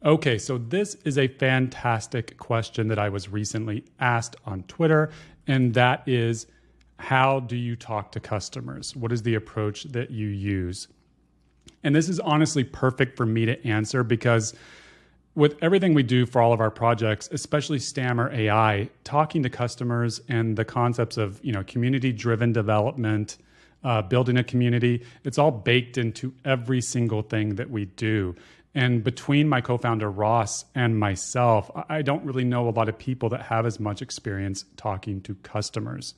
Okay, so this is a fantastic question that I was recently asked on Twitter, and that is, how do you talk to customers? What is the approach that you use? And this is honestly perfect for me to answer because with everything we do for all of our projects, especially Stammer AI, talking to customers and the concepts of community-driven development, building a community, it's all baked into every single thing that we do. And between my co-founder Ross and myself, I don't really know a lot of people that have as much experience talking to customers.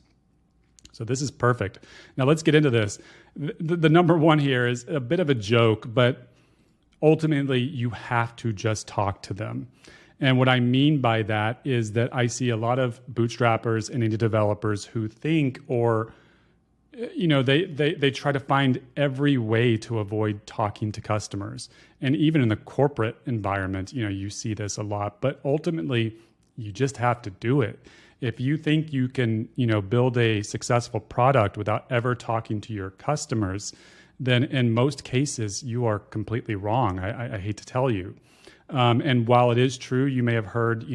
So this is perfect. Now let's get into this. The number one here is a bit of a joke, but ultimately you have to just talk to them. And what I mean by that is that I see a lot of bootstrappers and indie developers who think they try to find every way to avoid talking to customers. And even in the corporate environment, you see this a lot, but ultimately you just have to do it. If you think you can, build a successful product without ever talking to your customers, then in most cases you are completely wrong. I hate to tell you. And while it is true, you may have heard,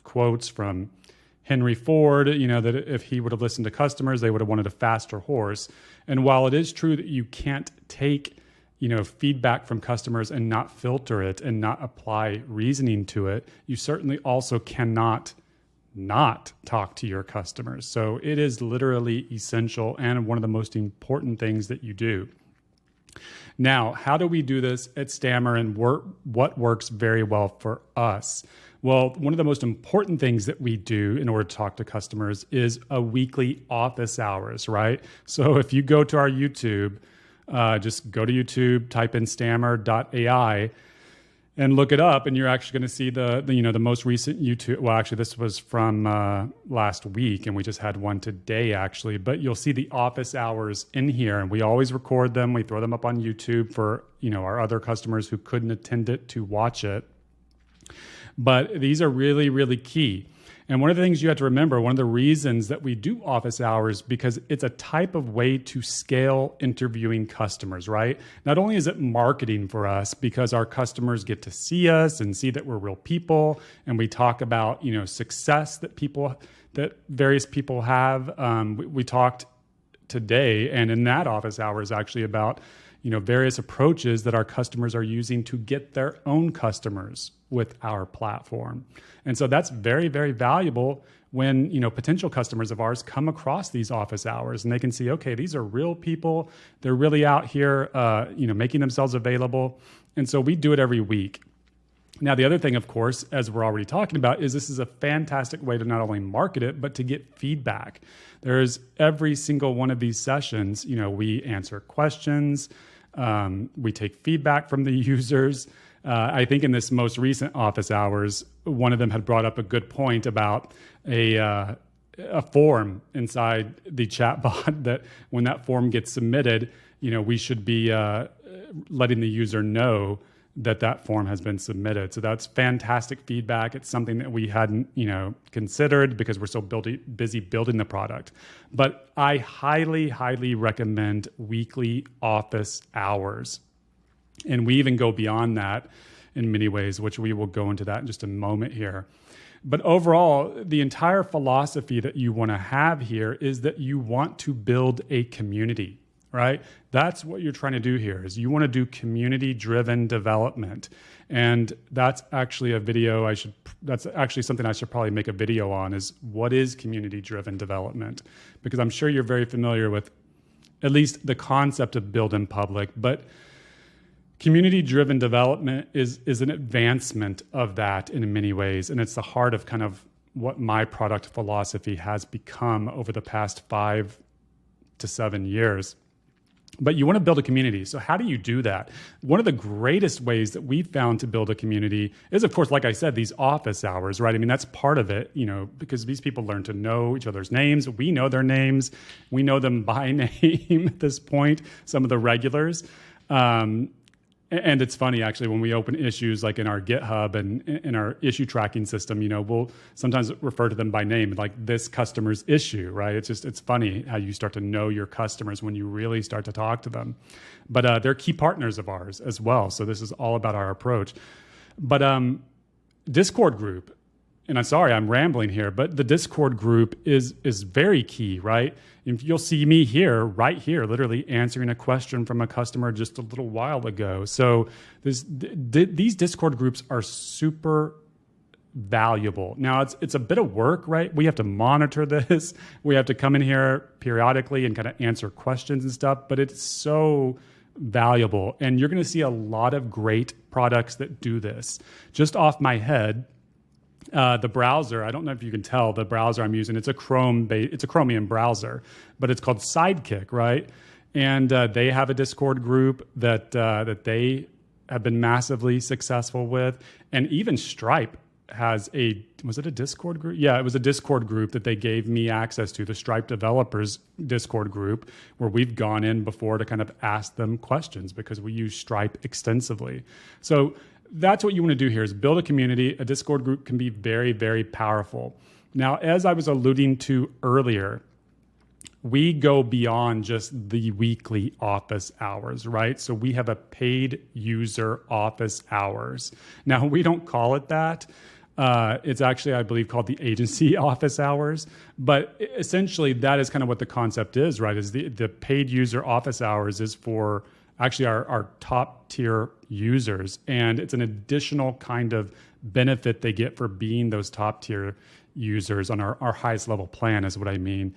quotes from Henry Ford, that if he would have listened to customers, they would have wanted a faster horse. And while it is true that you can't take, feedback from customers and not filter it and not apply reasoning to it, you certainly also cannot not talk to your customers. So it is literally essential and one of the most important things that you do. Now, how do we do this at Stammer and what works very well for us? Well, one of the most important things that we do in order to talk to customers is a weekly office hours, right? So if you go to our YouTube, just go to YouTube, type in stammer.ai and look it up, and you're actually going to see the most recent YouTube. Well, actually, this was from last week, and we just had one today, actually. But you'll see the office hours in here, and we always record them. We throw them up on YouTube for our other customers who couldn't attend it to watch it. But these are really, really key. And one of the things you have to remember, one of the reasons that we do office hours, because it's a type of way to scale interviewing customers, right? Not only is it marketing for us because our customers get to see us and see that we're real people, and we talk about, success that various people have. We talked today, and in that office hours actually about, various approaches that our customers are using to get their own customers with our platform. And so that's very, very valuable when, potential customers of ours come across these office hours and they can see, okay, these are real people. They're really out here, making themselves available. And so we do it every week. Now, the other thing, of course, as we're already talking about, is this is a fantastic way to not only market it, but to get feedback. There's every single one of these sessions, we answer questions, we take feedback from the users. I think in this most recent office hours, one of them had brought up a good point about a form inside the chatbot that when that form gets submitted, we should be letting the user know that form has been submitted. So that's fantastic feedback. It's something that we hadn't, considered because we're so busy building the product. But I highly, highly recommend weekly office hours. And we even go beyond that in many ways, which we will go into that in just a moment here. But overall, the entire philosophy that you want to have here is that you want to build a community, right? That's what you're trying to do here, is you want to do community-driven development. And that's actually that's actually something I should probably make a video on, is what is community-driven development? Because I'm sure you're very familiar with at least the concept of build in public, but community-driven development is an advancement of that in many ways. And it's the heart of kind of what my product philosophy has become over the past 5 to 7 years. But you want to build a community. So how do you do that? One of the greatest ways that we've found to build a community is, of course, like I said, these office hours, right? I mean, that's part of it, because these people learn to know each other's names. We know their names. We know them by name at this point, some of the regulars. And it's funny, actually, when we open issues like in our GitHub and in our issue tracking system, we'll sometimes refer to them by name, like this customer's issue, right? It's funny how you start to know your customers when you really start to talk to them. But they're key partners of ours as well. So this is all about our approach. But Discord group, and I'm sorry, I'm rambling here, but the Discord group is very key, right? If you'll see me here, right here, literally answering a question from a customer just a little while ago. So these Discord groups are super valuable. Now it's a bit of work, right? We have to monitor this. We have to come in here periodically and kind of answer questions and stuff, but it's so valuable. And you're going to see a lot of great products that do this. Just off my head, the browser, I don't know if you can tell the browser I'm using, it's a Chromium browser, but it's called Sidekick, right? And they have a Discord group that they have been massively successful with. And even Stripe has was it a Discord group? Yeah, it was a Discord group that they gave me access to, the Stripe developers Discord group, where we've gone in before to kind of ask them questions because we use Stripe extensively. So that's what you want to do here is build a community. A Discord group can be very, very powerful. Now, as I was alluding to earlier, we go beyond just the weekly office hours, right? So we have a paid user office hours. Now, we don't call it that. It's actually, I believe, called the agency office hours. But essentially, that is kind of what the concept is, right? Is the paid user office hours is for actually our top tier users. And it's an additional kind of benefit they get for being those top tier users on our highest level plan is what I mean.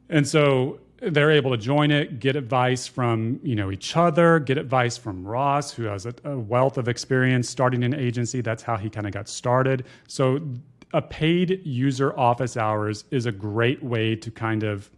And so they're able to join it, get advice from each other, get advice from Ross, who has a wealth of experience starting an agency. That's how he kind of got started. So a paid user office hours is a great way to kind of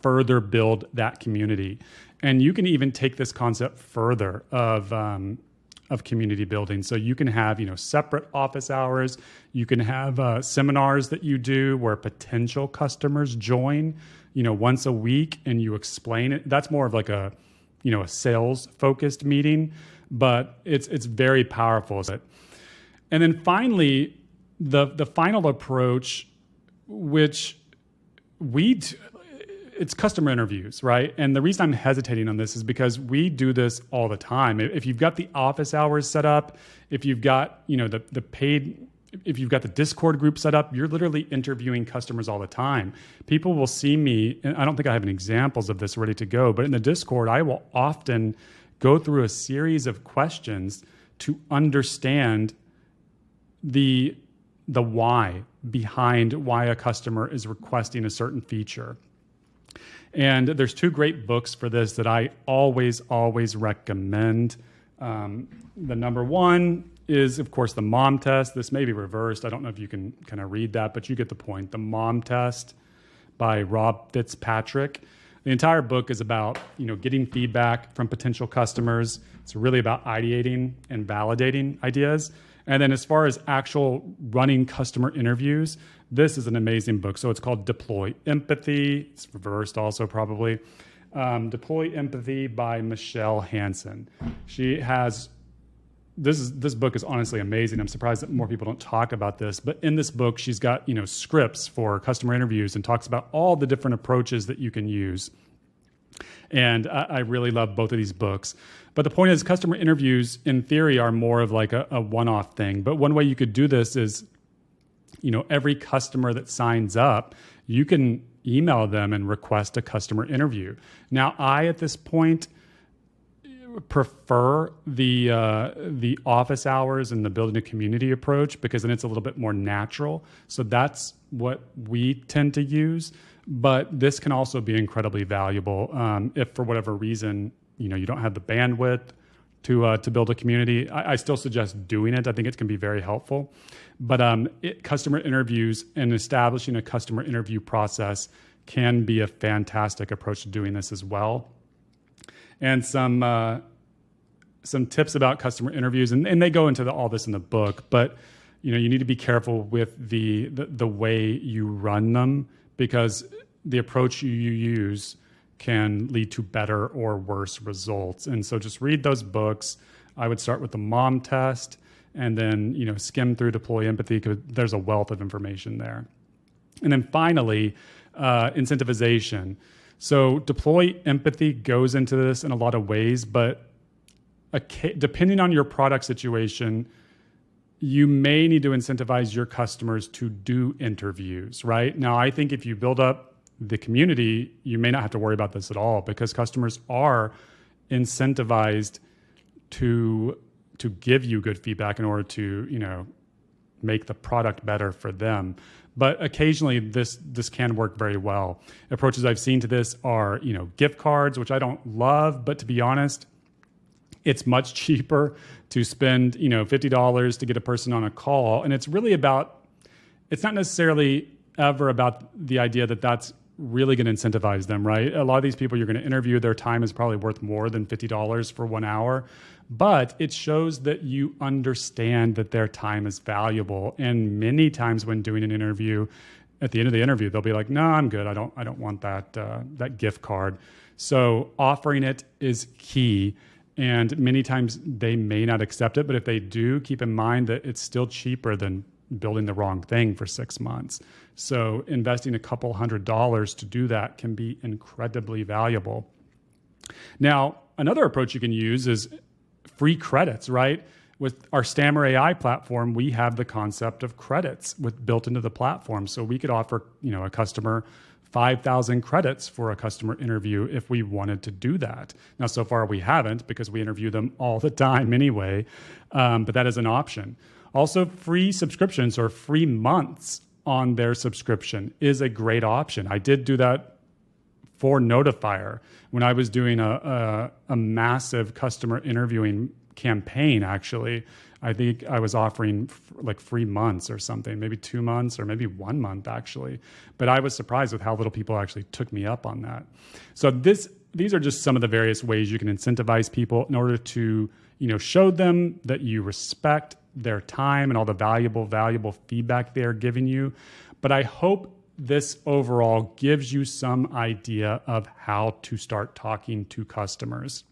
further build that community. And you can even take this concept further of community building. So you can have separate office hours. You can have seminars that you do where potential customers join once a week, and you explain it. That's more of like a sales focused meeting, but it's very powerful. And then finally, the final approach, which it's customer interviews, right? And the reason I'm hesitating on this is because we do this all the time. If you've got the office hours set up, if you've got the paid, if you've got the Discord group set up, you're literally interviewing customers all the time. People will see me, and I don't think I have any examples of this ready to go, but in the Discord, I will often go through a series of questions to understand the why behind why a customer is requesting a certain feature. And there's two great books for this that I always recommend. The number one is, of course, The Mom Test. This may be reversed. I don't know if you can kind of read that, but you get the point. The Mom Test by Rob Fitzpatrick. The entire book is about, getting feedback from potential customers. It's really about ideating and validating ideas. And then as far as actual running customer interviews, this is an amazing book. So it's called Deploy Empathy. It's reversed also probably. Deploy Empathy by Michelle Hansen. She has, this book is honestly amazing. I'm surprised that more people don't talk about this. But in this book, she's got, scripts for customer interviews and talks about all the different approaches that you can use. And I really love both of these books. But the point is, customer interviews, in theory, are more of like a one-off thing. But one way you could do this is, every customer that signs up, you can email them and request a customer interview. Now, I, at this point, prefer the office hours and the building a community approach because then it's a little bit more natural. So that's what we tend to use. But this can also be incredibly valuable if, for whatever reason, you don't have the bandwidth to build a community. I still suggest doing it. I think it can be very helpful. But customer interviews and establishing a customer interview process can be a fantastic approach to doing this as well. And some tips about customer interviews, and they go into all this in the book. But you need to be careful with the way you run them, because the approach you use can lead to better or worse results. And so just read those books. I would start with the Mom Test and then, skim through Deploy Empathy, because there's a wealth of information there. And then finally, incentivization. So Deploy Empathy goes into this in a lot of ways, but depending on your product situation, you may need to incentivize your customers to do interviews, right? Now, I think if you build up the community, you may not have to worry about this at all, because customers are incentivized to give you good feedback in order to, make the product better for them. But occasionally this can work very well. Approaches I've seen to this are, gift cards, which I don't love, but to be honest, it's much cheaper to spend, $50 to get a person on a call. And it's really it's not necessarily ever about the idea that that's really going to incentivize them, right? A lot of these people you're going to interview, their time is probably worth more than $50 for 1 hour, but it shows that you understand that their time is valuable. And many times when doing an interview, at the end of the interview, they'll be like, no, I'm good. I don't want that gift card. So offering it is key. And many times they may not accept it, but if they do, keep in mind that it's still cheaper than building the wrong thing for 6 months. So investing a couple $100s to do that can be incredibly valuable. Now, another approach you can use is free credits, right? With our Stammer AI platform, we have the concept of credits built into the platform. So we could offer, a customer 5,000 credits for a customer interview if we wanted to do that. Now, so far we haven't, because we interview them all the time anyway, but that is an option. Also, free subscriptions or free months on their subscription is a great option. I did do that for Notifier when I was doing a massive customer interviewing campaign. Actually, I think I was offering like free months or something, maybe 2 months or maybe 1 month actually. But I was surprised with how little people actually took me up on that. So these are just some of the various ways you can incentivize people in order to, show them that you respect their time and all the valuable feedback they're giving you. But I hope this overall gives you some idea of how to start talking to customers.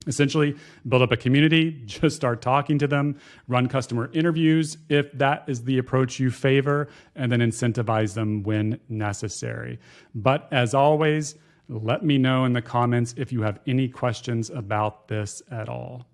Essentially, build up a community, just start talking to them, run customer interviews if that is the approach you favor, and then incentivize them when necessary. But as always, let me know in the comments if you have any questions about this at all.